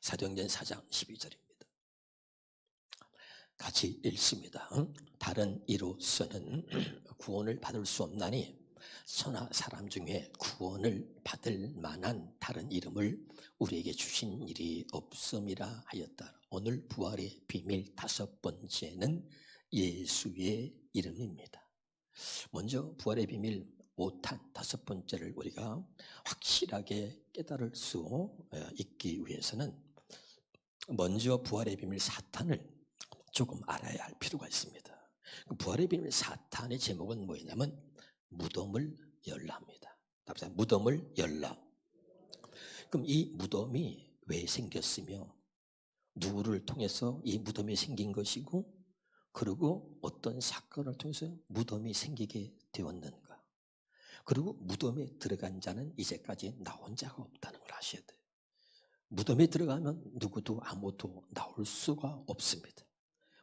사도행전 4장 12절입니다. 같이 읽습니다. 다른 이로서는 구원을 받을 수 없나니 천하 사람 중에 구원을 받을 만한 다른 이름을 우리에게 주신 일이 없음이라 하였다. 오늘 부활의 비밀 다섯 번째는 예수의 이름입니다. 먼저 부활의 비밀 5탄 다섯 번째를 우리가 확실하게 깨달을 수 있기 위해서는 먼저 부활의 비밀 4탄을 조금 알아야 할 필요가 있습니다. 부활의 비밀 4탄의 제목은 뭐냐면 무덤을 열라입니다. 답사 무덤을 열라. 그럼 이 무덤이 왜 생겼으며 누구를 통해서 이 무덤이 생긴 것이고 그리고 어떤 사건을 통해서 무덤이 생기게 되었는가. 그리고 무덤에 들어간 자는 이제까지 나온 자가 없다는 걸 아셔야 돼요. 무덤에 들어가면 누구도 아무도 나올 수가 없습니다.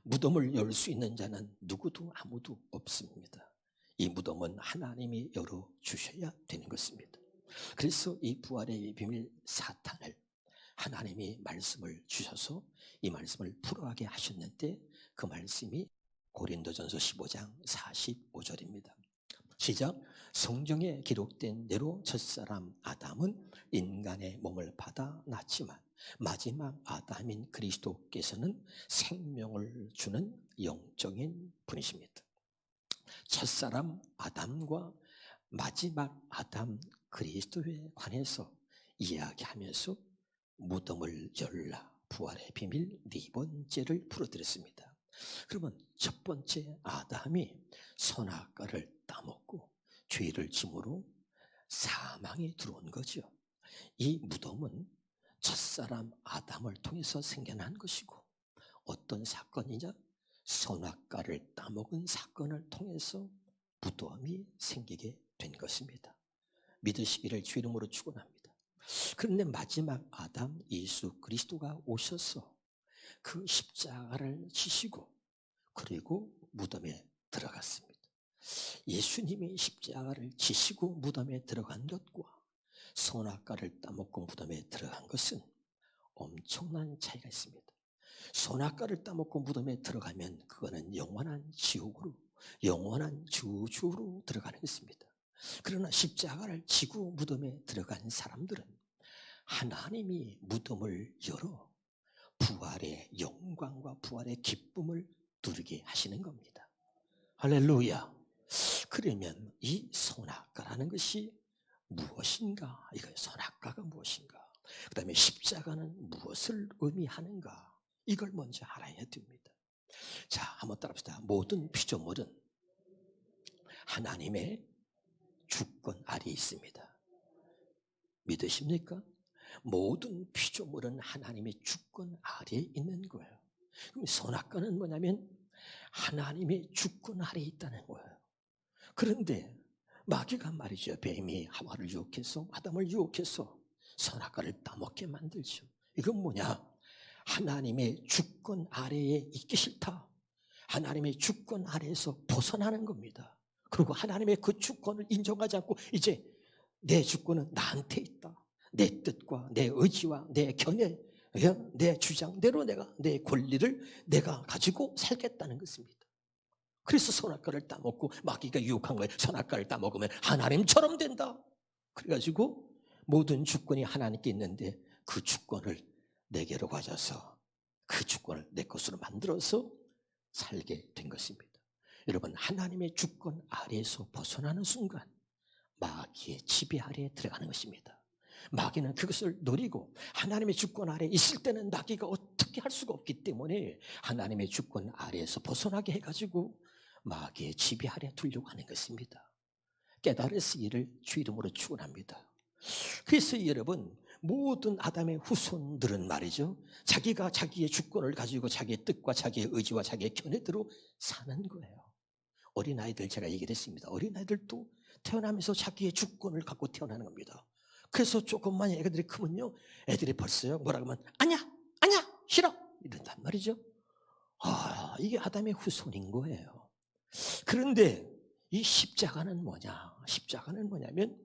무덤을 열 수 있는 자는 누구도 아무도 없습니다. 이 무덤은 하나님이 열어주셔야 되는 것입니다. 그래서 이 부활의 비밀 4탄을 하나님이 말씀을 주셔서 이 말씀을 풀어가게 하셨는데 그 말씀이 고린도전서 15장 45절입니다. 시작. 성경에 기록된 대로 첫사람 아담은 인간의 몸을 받아 낳지만 마지막 아담인 그리스도께서는 생명을 주는 영적인 분이십니다. 첫사람 아담과 마지막 아담 그리스도에 관해서 이야기하면서 무덤을 열라 부활의 비밀 네 번째를 풀어드렸습니다. 그러면 첫 번째 아담이 선악과를 따먹고 죄를 짐으로 사망에 들어온 거죠. 이 무덤은 첫사람 아담을 통해서 생겨난 것이고 어떤 사건이냐? 선악과를 따먹은 사건을 통해서 무덤이 생기게 된 것입니다. 믿으시기를 주 이름으로 축원합니다. 그런데 마지막 아담 예수 그리스도가 오셔서 그 십자가를 지시고 그리고 무덤에 들어갔습니다. 예수님이 십자가를 지시고 무덤에 들어간 것과 선악과를 따먹고 무덤에 들어간 것은 엄청난 차이가 있습니다. 선악과를 따먹고 무덤에 들어가면 그거는 영원한 지옥으로 영원한 저주로 들어가는 것입니다. 그러나 십자가를 지고 무덤에 들어간 사람들은 하나님이 무덤을 열어 부활의 영광과 부활의 기쁨을 누리게 하시는 겁니다. 할렐루야. 그러면 이 선악과라는 것이 무엇인가? 이거 선악과가 무엇인가? 그 다음에 십자가는 무엇을 의미하는가? 이걸 먼저 알아야 됩니다. 자, 한번 따라합시다. 모든 피조물은 하나님의 주권 아래에 있습니다. 믿으십니까? 모든 피조물은 하나님의 주권 아래에 있는 거예요. 그럼 선악과는 뭐냐면 하나님의 주권 아래에 있다는 거예요. 그런데 마귀가 말이죠. 뱀이 하와를 유혹해서 아담을 유혹해서 선악과를 따먹게 만들죠. 이건 뭐냐? 하나님의 주권 아래에 있기 싫다. 하나님의 주권 아래에서 벗어나는 겁니다. 그리고 하나님의 그 주권을 인정하지 않고 이제 내 주권은 나한테 있다. 내 뜻과 내 의지와 내 견해, 내 주장대로 내가 내 권리를 내가 가지고 살겠다는 것입니다. 그래서 선악과를 따먹고 마귀가 유혹한 거예요. 선악과를 따먹으면 하나님처럼 된다. 그래가지고 모든 주권이 하나님께 있는데 그 주권을 내게로 가져서 그 주권을 내 것으로 만들어서 살게 된 것입니다. 여러분, 하나님의 주권 아래에서 벗어나는 순간 마귀의 지배 아래에 들어가는 것입니다. 마귀는 그것을 노리고 하나님의 주권 아래에 있을 때는 마귀가 어떻게 할 수가 없기 때문에 하나님의 주권 아래에서 벗어나게 해가지고 마귀의 지배 아래에 두려고 하는 것입니다. 깨달으시기를 주 이름으로 축원합니다. 그래서 여러분, 모든 아담의 후손들은 말이죠, 자기가 자기의 주권을 가지고 자기의 뜻과 자기의 의지와 자기의 견해대로 사는 거예요. 어린아이들 제가 얘기를 했습니다. 어린아이들도 태어나면서 자기의 주권을 갖고 태어나는 겁니다. 그래서 조금만 애들이 크면요, 애들이 벌써요 뭐라고 하면 아니야 싫어 이런단 말이죠. 이게 아담의 후손인 거예요. 그런데 이 십자가는 뭐냐? 십자가는 뭐냐면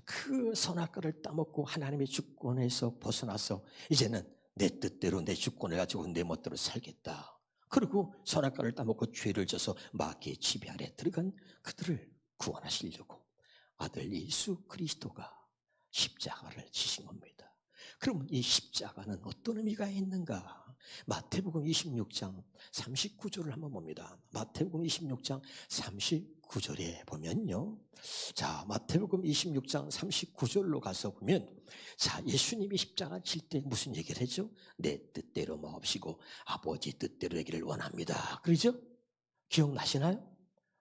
그 선악과를 따먹고 하나님의 주권에서 벗어나서 이제는 내 뜻대로 내 주권을 가지고 내 멋대로 살겠다. 그리고 선악과를 따먹고 죄를 져서 마귀의 지배 아래 들어간 그들을 구원하시려고 아들 예수 그리스도가 십자가를 지신 겁니다. 그럼 이 십자가는 어떤 의미가 있는가? 마태복음 26장 39절을 한번 봅니다. 마태복음 26장 39절에 보면요. 자, 마태복음 26장 39절로 가서 보면, 자, 예수님이 십자가 칠 때 무슨 얘기를 했죠? 내 뜻대로 마옵시고 아버지 뜻대로 되기를 원합니다. 그러죠? 기억나시나요?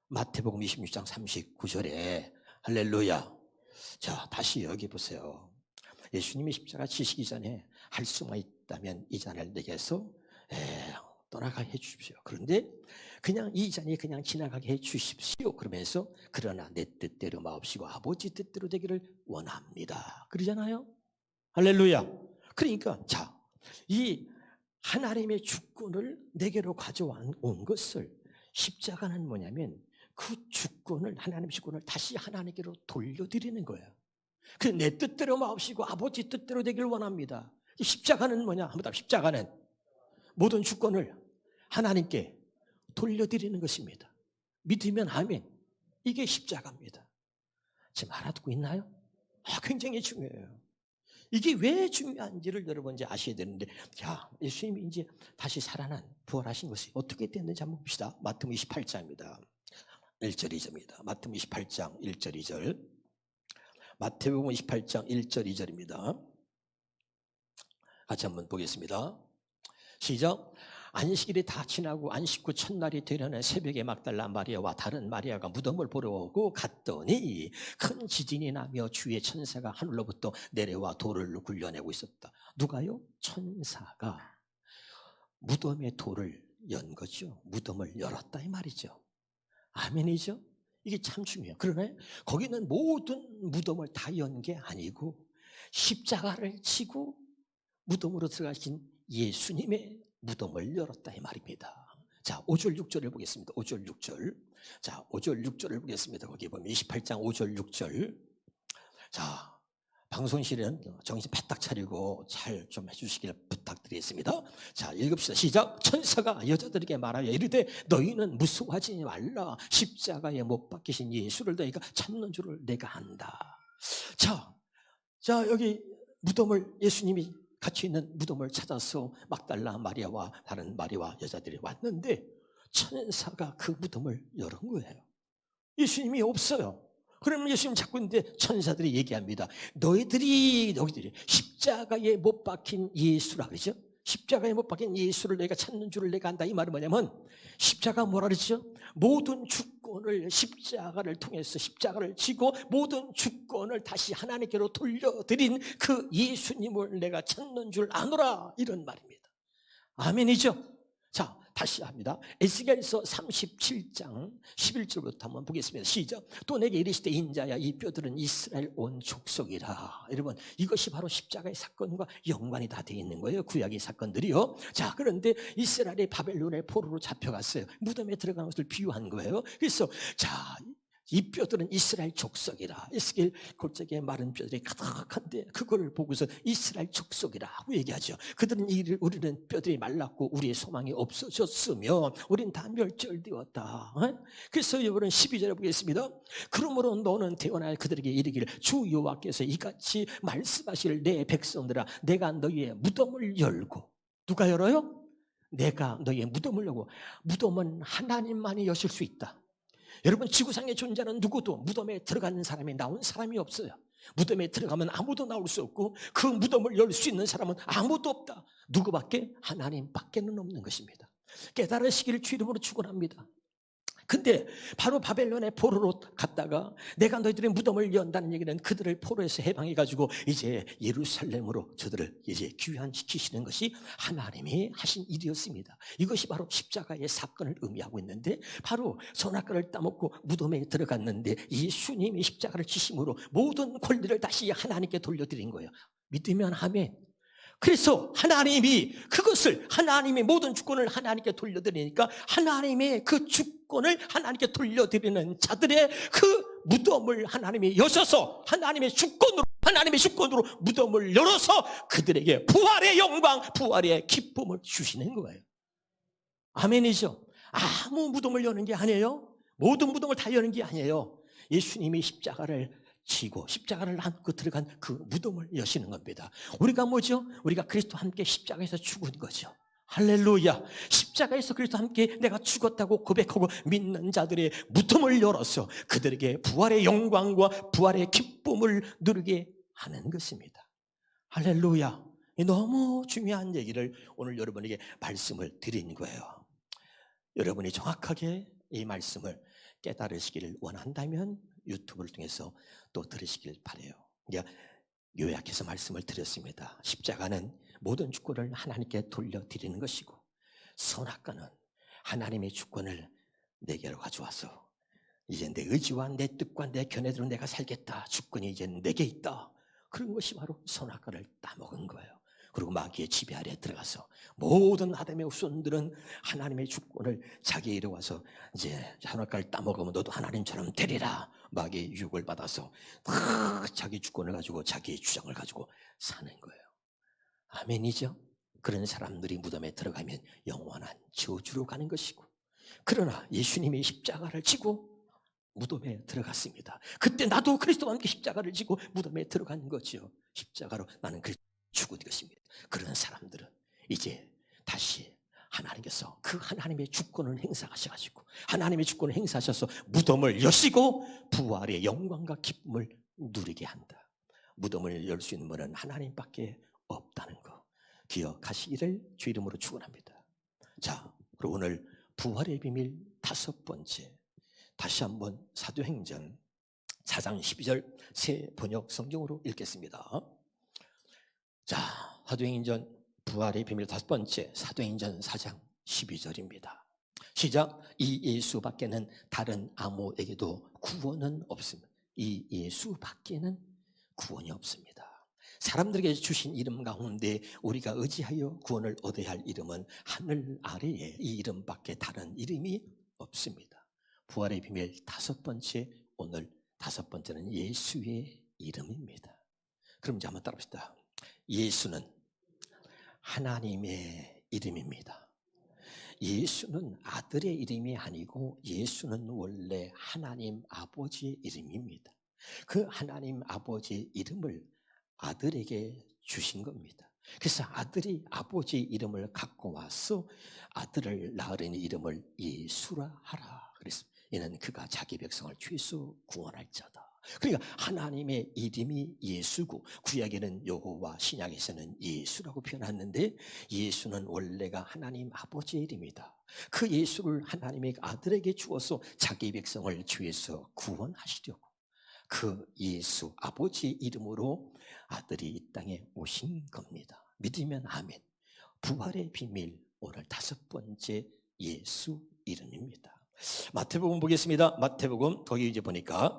마태복음 26장 39절에 할렐루야. 자, 다시 여기 보세요. 예수님이 십자가 지시기 전에 할 수만 있다면 이 잔을 내게서 떠나가게 해 주십시오. 그런데 그냥 이 잔이 그냥 지나가게 해 주십시오. 그러면서 그러나 내 뜻대로 마옵시고 아버지 뜻대로 되기를 원합니다. 그러잖아요. 할렐루야. 그러니까 자, 이 하나님의 주권을 내게로 가져온 것을, 십자가는 뭐냐면 그 주권을, 하나님의 주권을 다시 하나님께로 돌려드리는 거예요. 그 내 뜻대로 마옵시고 아버지 뜻대로 되기를 원합니다. 십자가는 뭐냐? 한번 답. 십자가는 모든 주권을 하나님께 돌려드리는 것입니다. 믿으면 아멘. 이게 십자가입니다. 지금 알아듣고 있나요? 굉장히 중요해요. 이게 왜 중요한지를 여러분 이제 아셔야 되는데, 자, 예수님이 이제 다시 살아난, 부활하신 것이 어떻게 됐는지 한번 봅시다. 마태복음 28장입니다. 1절 2절입니다. 마태복음 28장 1절 2절. 마태복음 28장 1절 2절입니다. 같이 한번 보겠습니다. 시작. 안식일이 다 지나고 안식 후 첫날이 되려는 새벽에 막달라 마리아와 다른 마리아가 무덤을 보러 오고 갔더니 큰 지진이 나며 주의 천사가 하늘로부터 내려와 돌을 굴려내고 있었다. 누가요? 천사가 무덤의 돌을 연 거죠. 무덤을 열었다 이 말이죠. 아멘이죠? 이게 참 중요해요. 그러나 거기는 모든 무덤을 다 연 게 아니고 십자가를 치고 무덤으로 들어가신 예수님의 무덤을 열었다 이 말입니다. 자, 5절 6절을 보겠습니다. 5절 6절. 자, 5절 6절을 보겠습니다. 거기 보면 28장 5절 6절. 자, 방송실은 정신 바짝 차리고 잘 좀 해주시길 부탁드리겠습니다. 자, 읽읍시다. 시작. 천사가 여자들에게 말하여 이르되 너희는 무서워하지 말라. 십자가에 못 박히신 예수를 너희가 찾는 줄을 내가 안다. 자, 여기 무덤을, 예수님이 같이 있는 무덤을 찾아서 막달라 마리아와 다른 마리아와 여자들이 왔는데 천사가 그 무덤을 열은 거예요. 예수님이 없어요. 그러면 예수님 찾고 있는데 천사들이 얘기합니다. 너희들이 십자가에 못 박힌 예수라 그러죠? 십자가에 못 박힌 예수를 내가 찾는 줄을 내가 안다. 이 말은 뭐냐면 십자가 뭐라 그러죠? 모든 주권을 십자가를 통해서 십자가를 지고 모든 주권을 다시 하나님께로 돌려드린 그 예수님을 내가 찾는 줄 아노라. 이런 말입니다. 아멘이죠? 자, 다시 합니다. 에스겔서 37장 11절부터 한번 보겠습니다. 시작. 또 내게 이르시되 인자야 이 뼈들은 이스라엘 온 족속이라. 여러분, 이것이 바로 십자가의 사건과 연관이 다 되어 있는 거예요. 구약의 사건들이요. 자, 그런데 이스라엘이 바벨론의 포로로 잡혀갔어요. 무덤에 들어간 것을 비유한 거예요. 그래서 자, 이 뼈들은 이스라엘 족속이라. 에스겔 골짜기에 마른 뼈들이 가득한데 그걸 보고서 이스라엘 족속이라고 얘기하죠. 그들은 우리는 뼈들이 말랐고 우리의 소망이 없어졌으며 우린 다 멸절되었다. 그래서 여러분 12절에 보겠습니다. 그러므로 너는 태어나야 그들에게 이르기를 주 여호와께서 이같이 말씀하시를 내 백성들아 내가 너희의 무덤을 열고. 누가 열어요? 내가 너희의 무덤을 열고. 무덤은 하나님만이 여실 수 있다. 여러분, 지구상에 존재하는 누구도 무덤에 들어가는 사람이 나온 사람이 없어요. 무덤에 들어가면 아무도 나올 수 없고 그 무덤을 열 수 있는 사람은 아무도 없다. 누구밖에? 하나님밖에는 없는 것입니다. 깨달으시기를 주 이름으로 축원합니다. 근데 바로 바벨론의 포로로 갔다가 내가 너희들의 무덤을 연다는 얘기는 그들을 포로에서 해방해가지고 이제 예루살렘으로 저들을 이제 귀환시키시는 것이 하나님이 하신 일이었습니다. 이것이 바로 십자가의 사건을 의미하고 있는데 바로 선악과를 따먹고 무덤에 들어갔는데 예수님이 십자가를 지심으로 모든 권리를 다시 하나님께 돌려드린 거예요. 믿으면 아멘. 그래서 하나님이 그것을, 하나님의 모든 주권을 하나님께 돌려드리니까 하나님의 그 주권을 하나님께 돌려드리는 자들의 그 무덤을 하나님이 여셔서 하나님의 주권으로 하나님의 주권으로 무덤을 열어서 그들에게 부활의 영광, 부활의 기쁨을 주시는 거예요. 아멘이죠. 아무 무덤을 여는 게 아니에요. 모든 무덤을 다 여는 게 아니에요. 예수님이 십자가를 지고 십자가를 안고 들어간 그 무덤을 여시는 겁니다. 우리가 뭐죠? 우리가 그리스도와 함께 십자가에서 죽은 거죠. 할렐루야. 십자가에서 그리스도와 함께 내가 죽었다고 고백하고 믿는 자들의 무덤을 열어서 그들에게 부활의 영광과 부활의 기쁨을 누리게 하는 것입니다. 할렐루야. 너무 중요한 얘기를 오늘 여러분에게 말씀을 드린 거예요. 여러분이 정확하게 이 말씀을 깨달으시기를 원한다면 유튜브를 통해서 또 들으시길 바라요. 요약해서 말씀을 드렸습니다. 십자가는 모든 주권을 하나님께 돌려드리는 것이고, 선악과는 하나님의 주권을 내게로 가져와서 이제 내 의지와 내 뜻과 내 견해대로 내가 살겠다, 주권이 이제 내게 있다, 그런 것이 바로 선악과를 따먹은 거예요. 그리고 마귀의 지배 아래에 들어가서 모든 아담의 후손들은 하나님의 주권을 자기에게 와서 이제 선악과를 따먹으면 너도 하나님처럼 되리라, 마귀의 유혹을 받아서 자기 주권을 가지고 자기의 주장을 가지고 사는 거예요. 아멘이죠? 그런 사람들이 무덤에 들어가면 영원한 저주로 가는 것이고, 그러나 예수님이 십자가를 지고 무덤에 들어갔습니다. 그때 나도 그리스도와 함께 십자가를 지고 무덤에 들어간 거죠. 십자가로 나는 죽은 것입니다. 그런 사람들은 이제 다시 하나님께서 그 하나님의 주권을 행사하셔가지고 하나님의 주권을 행사하셔서 무덤을 여시고 부활의 영광과 기쁨을 누리게 한다. 무덤을 열 수 있는 분은 하나님밖에 없다는 거 기억하시기를 주 이름으로 축원합니다. 자, 그리고 오늘 부활의 비밀 5번째, 다시 한번 사도행전 4장 12절 새 번역 성경으로 읽겠습니다. 자, 사도행전 부활의 비밀 5번째, 사도행전 4장 12절입니다. 시작. 이 예수밖에는 다른 아무에게도 구원은 없습니다. 이 예수밖에는 구원이 없습니다. 사람들에게 주신 이름 가운데 우리가 의지하여 구원을 얻어야 할 이름은 하늘 아래에 이 이름밖에 다른 이름이 없습니다. 부활의 비밀 5번째, 오늘 5번째는 예수의 이름입니다. 그럼 이제 한번 따라합시다. 예수는 하나님의 이름입니다. 예수는 아들의 이름이 아니고 예수는 원래 하나님 아버지의 이름입니다. 그 하나님 아버지의 이름을 아들에게 주신 겁니다. 그래서 아들이 아버지의 이름을 갖고 와서 아들을 낳으려는 이름을 예수라 하라 그랬습니다. 이는 그가 자기 백성을 죄에서 구원할 자다. 그러니까 하나님의 이름이 예수고, 구약에는 여호와, 신약에서는 예수라고 표현했는데 예수는 원래가 하나님 아버지의 이름이다. 그 예수를 하나님의 아들에게 주어서 자기 백성을 죄에서 구원하시려고 그 예수 아버지의 이름으로 아들이 이 땅에 오신 겁니다. 믿으면 아멘. 부활의 비밀 오늘 5번째 예수 이름입니다. 마태복음 보겠습니다. 마태복음 거기 이제 보니까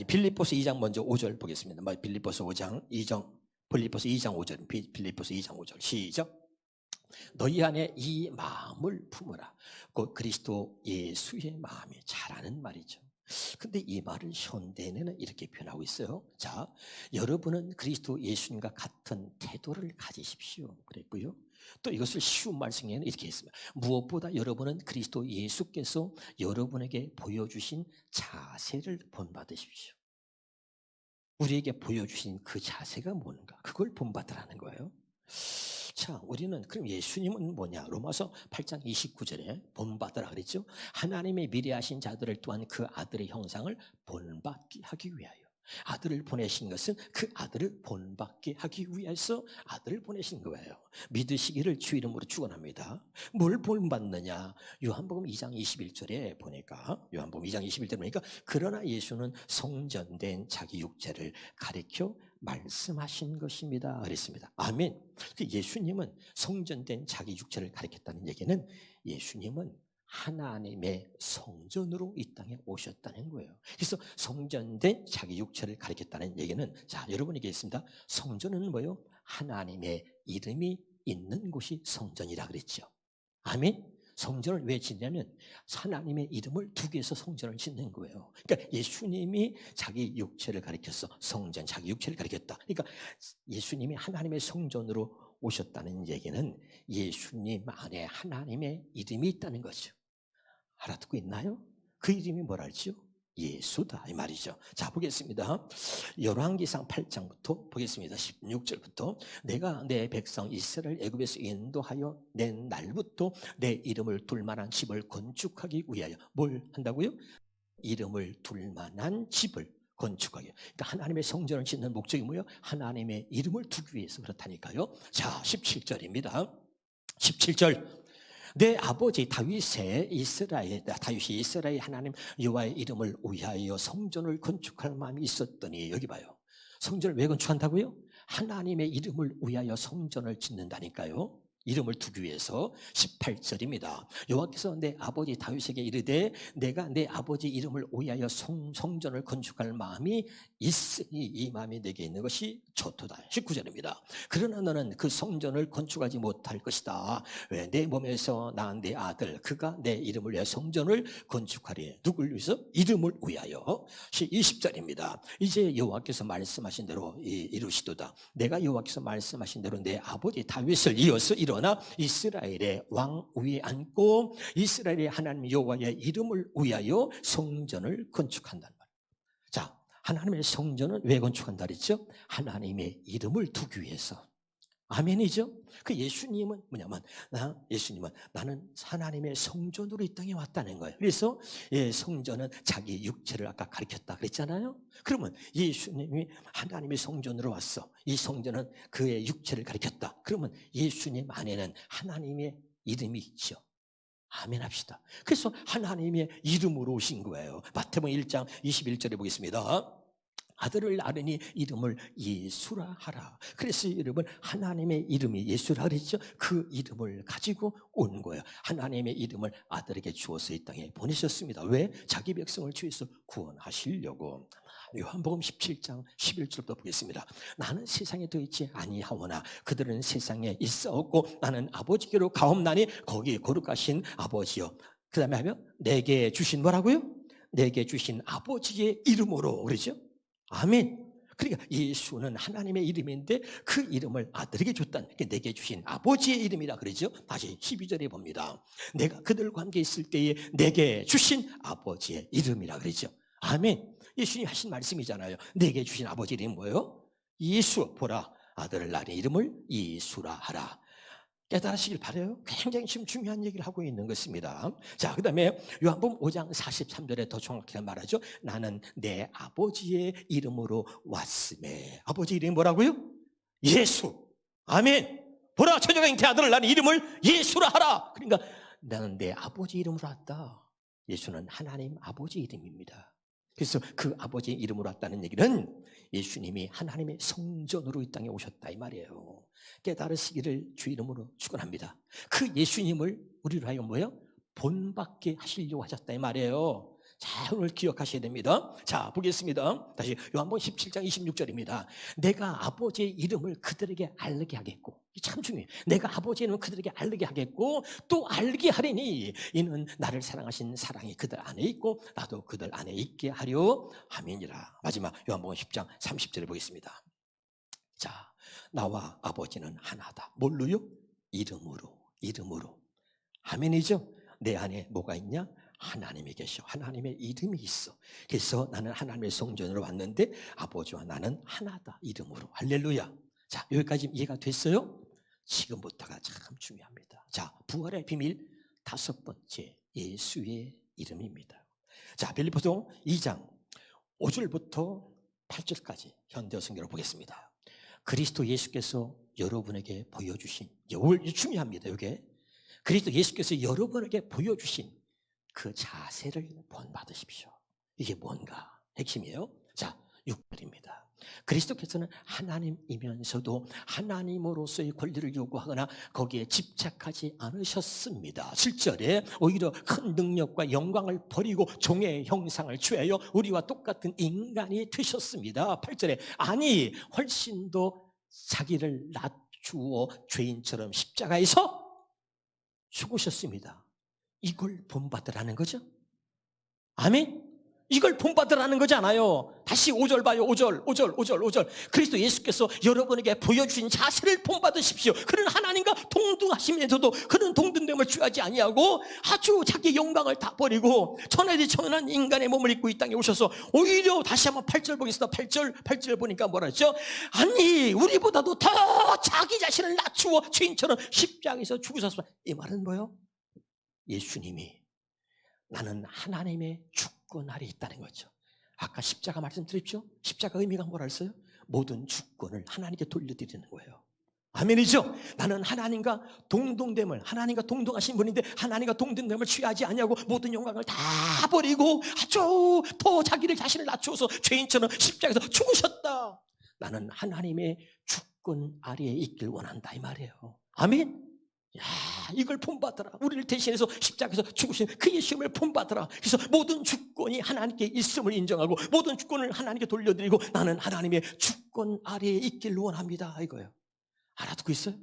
빌립보서 2장 먼저 5절 보겠습니다. 빌립보서 5장 2장 빌립보서 2장 5절 빌립보서 2장 5절 시작. 너희 안에 이 마음을 품으라. 곧 그리스도 예수의 마음이 잘하는 말이죠. 근데 이 말을 현대에는 이렇게 표현하고 있어요. 자, 여러분은 그리스도 예수님과 같은 태도를 가지십시오 그랬고요. 또 이것을 쉬운 말씀에는 이렇게 했습니다. 무엇보다 여러분은 그리스도 예수께서 여러분에게 보여주신 자세를 본받으십시오. 우리에게 보여주신 그 자세가 뭔가, 그걸 본받으라는 거예요. 자, 우리는 그럼 예수님은 뭐냐? 로마서 8장 29절에 본받으라 그랬죠. 하나님의 미래하신 자들을 또한 그 아들의 형상을 본받게 하기 위하여. 아들을 보내신 것은 그 아들을 본받게 하기 위해서 아들을 보내신 거예요. 믿으시기를 주 이름으로 축원합니다. 뭘 본받느냐? 요한복음 2장 21절에 보니까, 요한복음 2장 21절에 보니까 그러나 예수는 성전된 자기 육체를 가리켜 말씀하신 것입니다 그랬습니다. 아멘. 예수님은 성전된 자기 육체를 가리켰다는 얘기는 예수님은 하나님의 성전으로 이 땅에 오셨다는 거예요. 그래서 성전된 자기 육체를 가리켰다는 얘기는, 자, 여러분 얘기했습니다. 성전은 뭐예요? 하나님의 이름이 있는 곳이 성전이라 그랬죠. 아멘. 성전을 왜 짓냐면 하나님의 이름을 두기 위해서 성전을 짓는 거예요. 그러니까 예수님이 자기 육체를 가리켜서 성전, 자기 육체를 가리켰다. 그러니까 예수님이 하나님의 성전으로 오셨다는 얘기는 예수님 안에 하나님의 이름이 있다는 거죠. 알아듣고 있나요? 그 이름이 뭐라 하죠? 예수다 이 말이죠. 자, 보겠습니다. 열왕기상 8장부터 보겠습니다. 16절부터 내가 내 백성 이스라엘 애굽에서 인도하여 낸 날부터 내 이름을 둘 만한 집을 건축하기 위하여 뭘 한다고요? 이름을 둘 만한 집을 건축하기. 그러니까 하나님의 성전을 짓는 목적이 뭐예요? 하나님의 이름을 두기 위해서 그렇다니까요. 자, 17절입니다. 17절. 내 아버지 다윗이 이스라엘 하나님 여호와의 이름을 위하여 성전을 건축할 마음이 있었더니, 여기 봐요. 성전을 왜 건축한다고요? 하나님의 이름을 위하여 성전을 짓는다니까요. 이름을 두기 위해서. 18절입니다. 여호와께서 내 아버지 다윗에게 이르되 내가 내 아버지 이름을 위하여 성전을 건축할 마음이 있으니 이 마음이 내게 있는 것이 좋도다. 19절입니다. 그러나 너는 그 성전을 건축하지 못할 것이다. 왜? 내 몸에서 낳은 내 아들 그가 내 이름을 위하여 성전을 건축하리. 누굴 위해서? 이름을 위하여. 20절입니다. 이제 여호와께서 말씀하신 대로 이루시도다. 내가 여호와께서 말씀하신 대로 내 아버지 다윗을 이어서 일어나 이스라엘의 왕 위에 앉고 이스라엘의 하나님 여호와의 이름을 위하여 성전을 건축한단 말이에요. 자, 하나님의 성전은 왜 건축한다 그랬죠? 하나님의 이름을 두기 위해서. 아멘이죠? 그 예수님은 뭐냐면, 예수님은 나는 하나님의 성전으로 이 땅에 왔다는 거예요. 그래서 성전은 자기 육체를 아까 가리켰다 그랬잖아요. 그러면 예수님이 하나님의 성전으로 왔어. 이 성전은 그의 육체를 가리켰다. 그러면 예수님 안에는 하나님의 이름이 있죠. 아멘 합시다. 그래서 하나님의 이름으로 오신 거예요. 마태복음 1장 21절에 보겠습니다. 아들을 낳으니 이름을 예수라 하라. 그래서 이름은 하나님의 이름이 예수라 그랬죠. 그 이름을 가지고 온 거예요. 하나님의 이름을 아들에게 주어서 이 땅에 보내셨습니다. 왜? 자기 백성을 주에서 구원하시려고. 요한복음 17장 11절부터 보겠습니다. 나는 세상에 더 있지 아니하오나 그들은 세상에 있사옵고 나는 아버지께로 가옵나니 거기 거룩하신 아버지여. 그 다음에 하면 내게 주신 뭐라고요? 내게 주신 아버지의 이름으로. 그러죠? 아멘. 그러니까 예수는 하나님의 이름인데 그 이름을 아들에게 줬다는, 내게 주신 아버지의 이름이라 그러죠. 다시 12절에 봅니다. 내가 그들과 함께 있을 때에 내게 주신 아버지의 이름이라 그러죠. 아멘. 예수님이 하신 말씀이잖아요. 내게 주신 아버지 이름이 뭐예요? 예수. 보라 아들을 낳은 이름을 예수라 하라. 깨달으시길 바라요. 굉장히 지금 중요한 얘기를 하고 있는 것입니다. 자, 그 다음에 요한복음 5장 43절에 더 정확하게 말하죠. 나는 내 아버지의 이름으로 왔음에. 아버지 이름이 뭐라고요? 예수. 아멘. 보라 처녀가 잉태 아들을 낳은 이름을 예수라 하라. 그러니까 나는 내 아버지 이름으로 왔다. 예수는 하나님 아버지 이름입니다. 그래서 그 아버지의 이름으로 왔다는 얘기는 예수님이 하나님의 성전으로 이 땅에 오셨다 이 말이에요. 깨달으시기를 주 이름으로 축원합니다. 그 예수님을 우리로 하여금 뭐예요? 본받게 하시려고 하셨다 이 말이에요. 자, 오늘 기억하셔야 됩니다. 자, 보겠습니다. 다시 요한복음 17장 26절입니다. 내가 아버지의 이름을 그들에게 알게 하겠고, 참 중요해요. 내가 아버지의 이름을 그들에게 알게 하겠고 또 알게 하리니 이는 나를 사랑하신 사랑이 그들 안에 있고 나도 그들 안에 있게 하려 함이니라. 마지막 요한복음 10장 30절에 보겠습니다. 자, 나와 아버지는 하나다. 뭘로요? 이름으로. 아멘이죠? 내 안에 뭐가 있냐? 하나님이 계셔. 하나님의 이름이 있어. 그래서 나는 하나님의 성전으로 왔는데 아버지와 나는 하나다. 이름으로. 할렐루야. 자, 여기까지 이해가 됐어요? 지금부터가 참 중요합니다. 자, 부활의 비밀 5번째, 예수의 이름입니다. 자, 빌립보서 2장 5절부터 8절까지 현대어 성경을 보겠습니다. 그리스도 예수께서 여러분에게 보여주신, 이게 중요합니다. 이게 그리스도 예수께서 여러분에게 보여주신 그 자세를 본받으십시오. 이게 뭔가 핵심이에요. 자, 6절입니다. 그리스도께서는 하나님이면서도 하나님으로서의 권리를 요구하거나 거기에 집착하지 않으셨습니다. 7절에 오히려 큰 능력과 영광을 버리고 종의 형상을 취하여 우리와 똑같은 인간이 되셨습니다. 8절에 아니 훨씬 더 자기를 낮추어 죄인처럼 십자가에서 죽으셨습니다. 이걸 본받으라는 거죠. 아멘? 이걸 본받으라는 거잖아요. 다시 5절 봐요. 5절. 그리스도 예수께서 여러분에게 보여주신 자세를 본받으십시오. 그는 하나님과 동등하시면서도 그는 동등됨을 취하지 아니하고 아주 자기 영광을 다 버리고 천하에 천한 인간의 몸을 입고 이 땅에 오셔서 오히려 다시 한번 8절 보겠습니다. 8절 보니까 뭐라 했죠? 아니 우리보다도 더 자기 자신을 낮추어 죄인처럼 십자가에서 죽으셨습니다. 이 말은 뭐예요? 예수님이 나는 하나님의 주권 아래 있다는 거죠. 아까 십자가 말씀드렸죠? 십자가 의미가 뭐라 했어요? 모든 주권을 하나님께 돌려드리는 거예요. 아멘이죠? 나는 하나님과 동등됨을, 하나님과 동등하신 분인데 하나님과 동등됨을 취하지 아니하고 모든 영광을 다 버리고 아주 더 자기를 자신을 낮추어서 죄인처럼 십자가에서 죽으셨다. 나는 하나님의 주권 아래에 있길 원한다 이 말이에요. 아멘? 야, 이걸 본받아라. 우리를 대신해서 십자가에서 죽으신 그 예수님을 본받아라. 그래서 모든 주권이 하나님께 있음을 인정하고 모든 주권을 하나님께 돌려드리고 나는 하나님의 주권 아래에 있길 원합니다 이거예요. 알아듣고 있어요?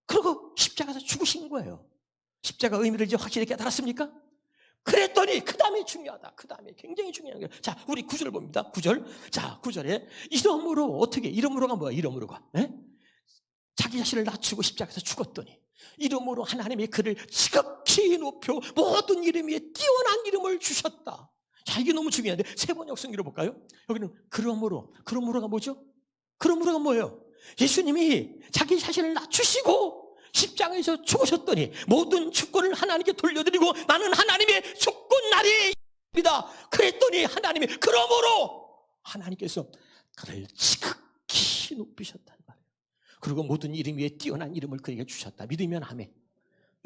그리고 십자가에서 죽으신 거예요. 십자가 의미를 이제 확실히 깨달았습니까? 그랬더니 그 다음에 중요하다. 그 다음에 굉장히 중요한 거예요. 자, 우리 9절 봅니다. 9절. 자, 9절에 이러므로 어떻게? 이러므로가 뭐야? 이러므로가. 에? 자기 자신을 낮추고 십자가에서 죽었더니 이름으로 하나님이 그를 지극히 높여 모든 이름 위에 뛰어난 이름을 주셨다. 자, 이게 너무 중요한데 세 번 역성기로 볼까요? 여기는 그러므로가 뭐죠? 그러므로가 뭐예요? 예수님이 자기 자신을 낮추시고 십자가에서 죽으셨더니 모든 주권을 하나님께 돌려드리고 나는 하나님의 주권 아래에 있습니다. 그랬더니 하나님이 그러므로 하나님께서 그를 지극히 높이셨단 말이에요. 그리고 모든 이름 위에 뛰어난 이름을 그에게 주셨다. 믿으면 아멘.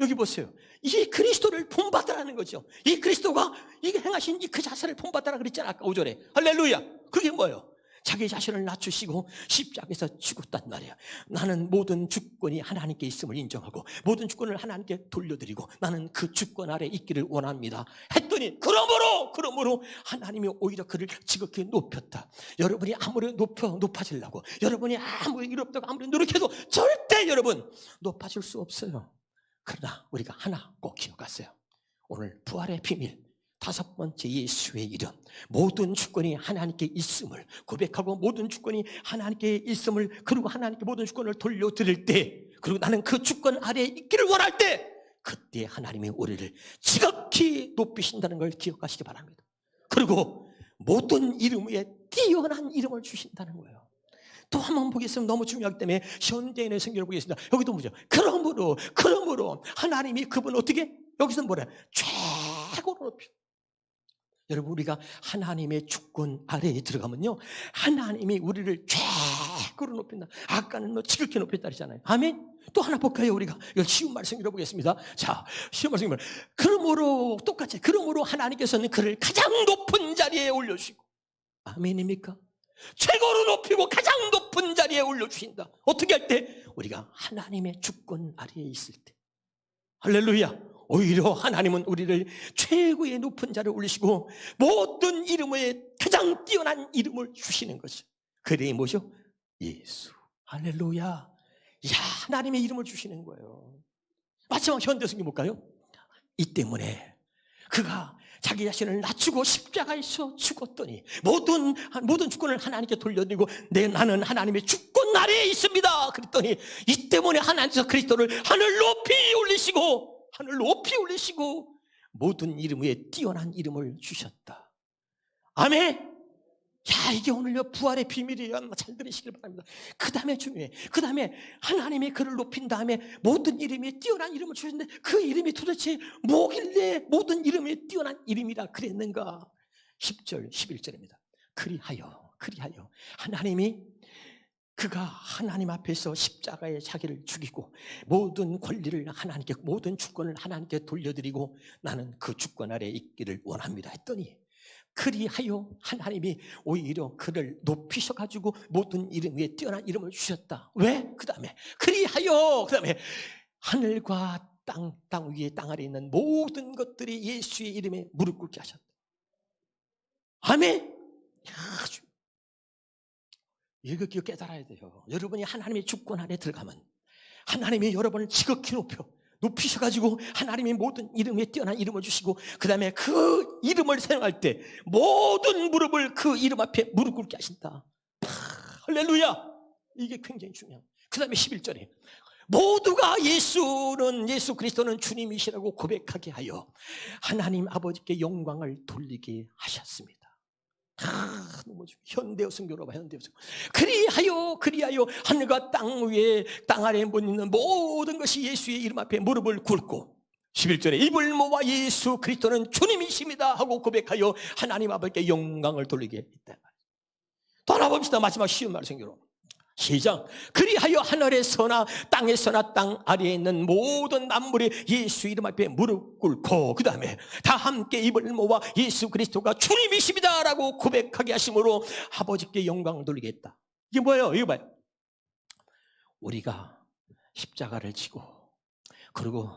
여기 보세요. 이 그리스도를 본받으라는 거죠. 이 그리스도가 이게 행하신 이 그 자세를 본받으라 그랬잖아. 아까 5절에. 할렐루야. 그게 뭐예요? 자기 자신을 낮추시고 십자가에서 죽었단 말이야. 나는 모든 주권이 하나님께 있음을 인정하고 모든 주권을 하나님께 돌려드리고 나는 그 주권 아래 있기를 원합니다. 했더니 그러므로 하나님이 오히려 그를 지극히 높였다. 여러분이 아무리 높아지려고 여러분이 아무리 이롭다고 아무리 노력해도 절대 여러분 높아질 수 없어요. 그러나 우리가 하나 꼭 기억하세요. 오늘 부활의 비밀 5번째 예수의 이름, 모든 주권이 하나님께 있음을 고백하고 모든 주권이 하나님께 있음을 그리고 하나님께 모든 주권을 돌려드릴 때 그리고 나는 그 주권 아래에 있기를 원할 때 그때 하나님이 우리를 지극히 높이신다는 걸 기억하시기 바랍니다. 그리고 모든 이름 위에 뛰어난 이름을 주신다는 거예요. 또 한 번 보겠습니다. 너무 중요하기 때문에 현대인의 성경을 보겠습니다. 여기도 보죠. 그러므로 하나님이 그분 어떻게 여기서 뭐래? 최고로 높여. 여러분 우리가 하나님의 주권 아래에 들어가면요 하나님이 우리를 최고로 높인다. 아까는 뭐 지극히 높였다 그랬잖아요. 아멘. 또 하나 볼까요? 우리가 이걸 쉬운 말씀 읽어보겠습니다. 자, 쉬운 말씀 그러므로 똑같이 그러므로 하나님께서는 그를 가장 높은 자리에 올려주시고 아멘입니까? 최고로 높이고 가장 높은 자리에 올려주신다. 어떻게 할 때? 우리가 하나님의 주권 아래에 있을 때. 할렐루야. 오히려 하나님은 우리를 최고의 높은 자리에 올리시고 모든 이름에 가장 뛰어난 이름을 주시는 거죠. 그 이름이 뭐죠? 예수. 할렐루야. 야, 하나님의 이름을 주시는 거예요. 마지막 현대성경 볼까요? 이 때문에 그가 자기 자신을 낮추고 십자가에서 죽었더니 모든 주권을 하나님께 돌려드리고 나는 하나님의 주권 아래에 있습니다. 그랬더니 이 때문에 하나님께서 그리스도를 하늘 높이 올리시고 모든 이름 위에 뛰어난 이름을 주셨다. 아멘. 야, 이게 오늘요 부활의 비밀이에요. 잘 들으시길 바랍니다. 그 다음에 중요해. 그 다음에 하나님이 그를 높인 다음에 모든 이름에 뛰어난 이름을 주셨는데 그 이름이 도대체 뭐길래 모든 이름에 뛰어난 이름이라 그랬는가? 10절 11절입니다 그리하여 하나님이 그가 하나님 앞에서 십자가에 자기를 죽이고 모든 권리를 하나님께 모든 주권을 하나님께 돌려드리고 나는 그 주권 아래에 있기를 원합니다 했더니 그리하여 하나님이 오히려 그를 높이셔가지고 모든 이름 위에 뛰어난 이름을 주셨다. 왜? 그 다음에 하늘과 땅 위에 땅 아래 있는 모든 것들이 예수의 이름에 무릎 꿇게 하셨다. 아멘. 이거 깨달아야 돼요. 여러분이 하나님의 주권 안에 들어가면 하나님이 여러분을 지극히 높여 높이셔가지고 하나님의 모든 이름에 뛰어난 이름을 주시고, 그 다음에 그 이름을 사용할 때 모든 무릎을 그 이름 앞에 무릎 꿇게 하신다. 할렐루야. 이게 굉장히 중요합니다. 그 다음에 11절에 모두가 예수 그리스도는 주님이시라고 고백하게 하여 하나님 아버지께 영광을 돌리게 하셨습니다. 너무 현대어 성교로 봐. 현대어 성교. 그리하여 하늘과 땅 위에 땅 아래에 있는 모든 것이 예수의 이름 앞에 무릎을 꿇고, 11절에 입을 모아 예수 그리스도는 주님이십니다 하고 고백하여 하나님 아버지께 영광을 돌리게 했다. 또 하나 봅시다. 마지막 쉬운 말 성교로 시작. 그리하여 하늘에서나 땅에서나 땅 아래에 있는 모든 만물이 예수 이름 앞에 무릎 꿇고, 그 다음에 다 함께 입을 모아 예수 그리스도가 주님이십니다 라고 고백하게 하심으로 아버지께 영광을 돌리게 했다. 이게 뭐예요? 이거 봐요. 우리가 십자가를 지고, 그리고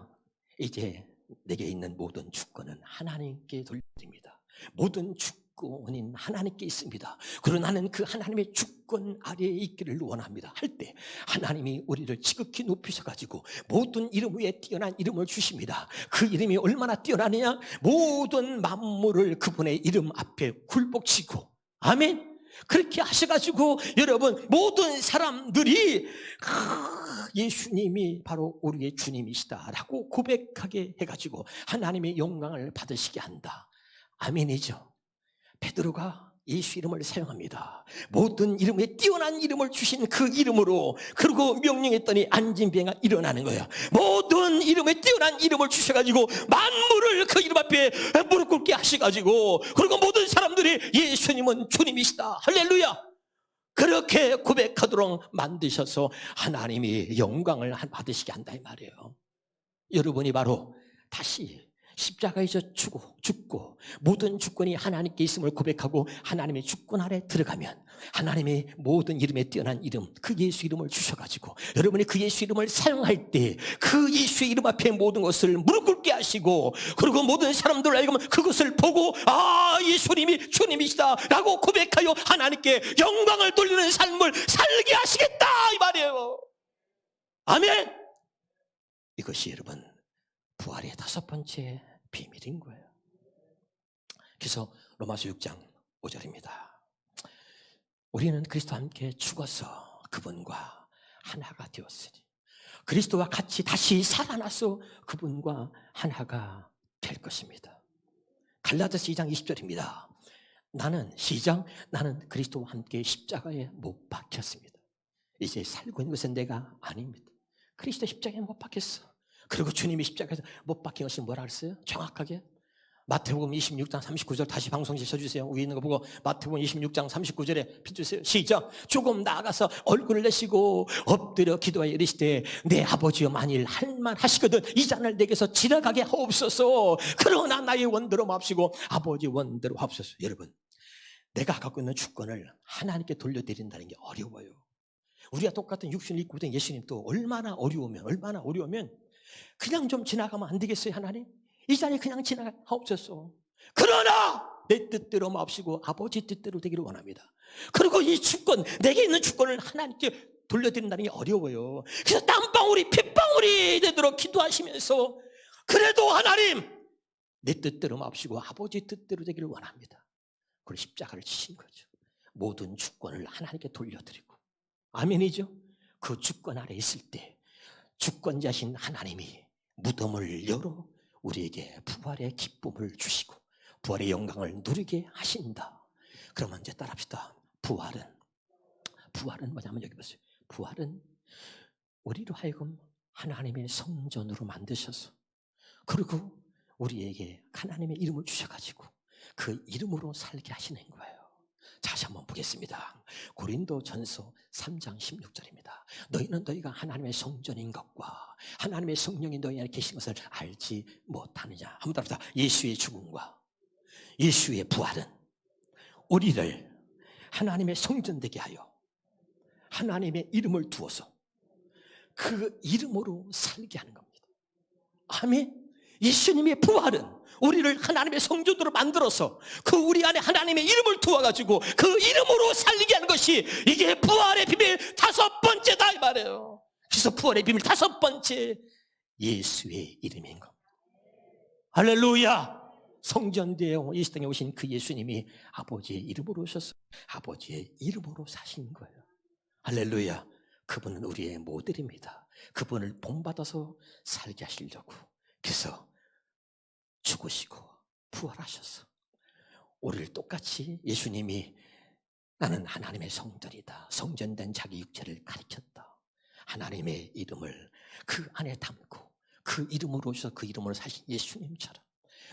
이제 내게 있는 모든 주권은 하나님께 돌립니다. 모든 주권인 하나님께 있습니다. 그러나 나는 그 하나님의 주권 아래에 있기를 원합니다 할 때 하나님이 우리를 지극히 높이셔가지고 모든 이름 위에 뛰어난 이름을 주십니다. 그 이름이 얼마나 뛰어나느냐? 모든 만물을 그분의 이름 앞에 굴복치고, 아멘. 그렇게 하셔가지고 여러분 모든 사람들이 예수님이 바로 우리의 주님이시다라고 고백하게 해가지고 하나님의 영광을 받으시게 한다. 아멘이죠. 베드로가 예수 이름을 사용합니다. 모든 이름에 뛰어난 이름을 주신 그 이름으로, 그리고 명령했더니 안진병이 일어나는 거예요. 모든 이름에 뛰어난 이름을 주셔가지고 만물을 그 이름 앞에 무릎 꿇게 하셔가지고, 그리고 모든 사람들이 예수님은 주님이시다, 할렐루야, 그렇게 고백하도록 만드셔서 하나님이 영광을 받으시게 한다 이 말이에요. 여러분이 바로 다시 십자가에서 죽고 모든 주권이 하나님께 있음을 고백하고 하나님의 주권 아래 들어가면 하나님의 모든 이름에 뛰어난 이름, 그 예수 이름을 주셔가지고 여러분이 그 예수 이름을 사용할 때 그 예수의 이름 앞에 모든 것을 무릎 꿇게 하시고, 그리고 모든 사람들 알고 그것을 보고 예수님이 주님이시다 라고 고백하여 하나님께 영광을 돌리는 삶을 살게 하시겠다 이 말이에요. 아멘. 이것이 여러분 부활의 5번째 비밀인 거예요. 그래서 로마서 6장 5절입니다. 우리는 그리스도와 함께 죽어서 그분과 하나가 되었으니 그리스도와 같이 다시 살아나서 그분과 하나가 될 것입니다. 갈라디아서 2장 20절입니다. 나는 그리스도와 함께 십자가에 못 박혔습니다. 이제 살고 있는 것은 내가 아닙니다. 그리스도 십자가에 못 박혔어. 그리고 주님이 십자가에서 못 박힌 것이 뭐라 그랬어요? 정확하게 마태복음 26장 39절 다시 방송지 쳐주세요. 위에 있는 거 보고 마태복음 26장 39절에 펴주세요. 시작. 조금 나아가서 얼굴을 내시고 엎드려 기도하여 이르시되 내 아버지여 만일 할만 하시거든 이 잔을 내게서 지나가게 하옵소서. 그러나 나의 원대로 마옵시고 아버지 원대로 하옵소서. 여러분, 내가 갖고 있는 주권을 하나님께 돌려드린다는 게 어려워요. 우리가 똑같은 육신을 입고 있던 예수님도 얼마나 어려우면 그냥 좀 지나가면 안 되겠어요? 하나님 이 잔이 그냥 지나가옵소서. 그러나 내 뜻대로 마옵시고 아버지 뜻대로 되기를 원합니다. 그리고 이 주권, 내게 있는 주권을 하나님께 돌려드린다는 게 어려워요. 그래서 땀방울이 핏방울이 되도록 기도하시면서 그래도 하나님 내 뜻대로 마옵시고 아버지 뜻대로 되기를 원합니다. 그리고 십자가를 치신 거죠. 모든 주권을 하나님께 돌려드리고, 아멘이죠. 그 주권 아래 있을 때 주권자신 하나님이 무덤을 열어 우리에게 부활의 기쁨을 주시고 부활의 영광을 누리게 하신다. 그러면 이제 따라합시다. 부활은 뭐냐면 여기 보세요. 부활은 우리로 하여금 하나님의 성전으로 만드셔서, 그리고 우리에게 하나님의 이름을 주셔가지고 그 이름으로 살게 하시는 거예요. 다시 한번 보겠습니다. 고린도전서 3장 16절입니다. 너희가 하나님의 성전인 것과 하나님의 성령이 너희 안에 계신 것을 알지 못하느냐. 한번 답시다. 예수의 죽음과 예수의 부활은 우리를 하나님의 성전 되게 하여 하나님의 이름을 두어서 그 이름으로 살게 하는 겁니다. 아멘. 예수님의 부활은 우리를 하나님의 성전으로 만들어서 그 우리 안에 하나님의 이름을 두어가지고 그 이름으로 살리게 하는 것이 이게 부활의 비밀 5번째다 이 말이에요. 그래서 부활의 비밀 5번째 예수의 이름인 겁니다. 할렐루야! 성전되어 이 땅에 오신 그 예수님이 아버지의 이름으로 오셔서 아버지의 이름으로 사신 거예요. 할렐루야! 그분은 우리의 모델입니다. 그분을 본받아서 살게 하시려고, 그래서 죽으시고 부활하셔서 우리를 똑같이, 예수님이 나는 하나님의 성전이다, 성전된 자기 육체를 가리켰다, 하나님의 이름을 그 안에 담고 그 이름으로 오셔서 그 이름으로 사신 예수님처럼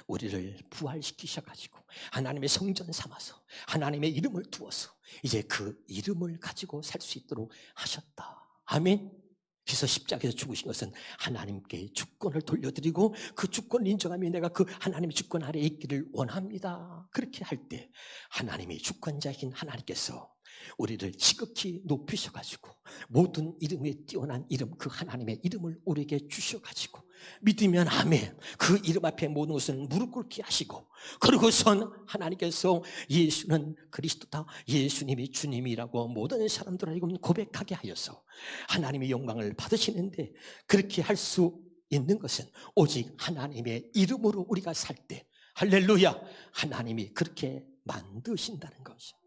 우리를 부활시키셔가지고 하나님의 성전 삼아서 하나님의 이름을 두어서 이제 그 이름을 가지고 살 수 있도록 하셨다. 아멘. 그래서 십자가에서 죽으신 것은 하나님께 주권을 돌려드리고 그 주권을 인정하며 내가 그 하나님의 주권 아래에 있기를 원합니다. 그렇게 할 때 하나님의 주권자이신 하나님께서 우리를 지극히 높이셔가지고 모든 이름에 뛰어난 이름, 그 하나님의 이름을 우리에게 주셔가지고 믿으면 아멘, 그 이름 앞에 모든 것은 무릎 꿇게 하시고, 그러고선 하나님께서 예수는 그리스도다, 예수님이 주님이라고 모든 사람들 알고 고백하게 하여서 하나님의 영광을 받으시는데, 그렇게 할 수 있는 것은 오직 하나님의 이름으로 우리가 살 때, 할렐루야, 하나님이 그렇게 만드신다는 것이죠.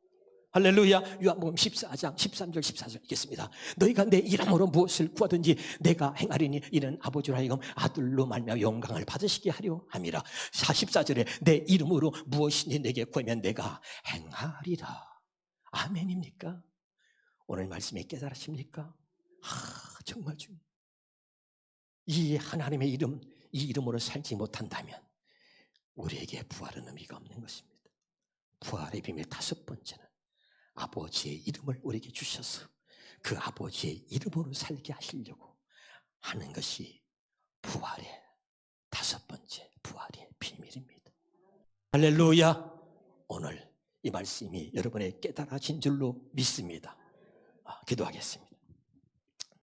할렐루야. 요한복음 14장 13절 14절 읽겠습니다. 너희가 내 이름으로 무엇을 구하든지 내가 행하리니 이는 아버지로 하여금 아들로 말미암아 영광을 받으시게 하려 함이라. 14절에 내 이름으로 무엇이니 내게 구하면 내가 행하리라. 아멘입니까? 오늘 말씀에 깨달으십니까? 정말 중요해요. 이 하나님의 이름, 이 이름으로 살지 못한다면 우리에게 부활은 의미가 없는 것입니다. 부활의 비밀 다섯 번째는 아버지의 이름을 우리에게 주셔서 그 아버지의 이름으로 살게 하시려고 하는 것이 부활의 다섯 번째, 부활의 비밀입니다. 할렐루야. 오늘 이 말씀이 여러분의 깨달아진 줄로 믿습니다. 기도하겠습니다.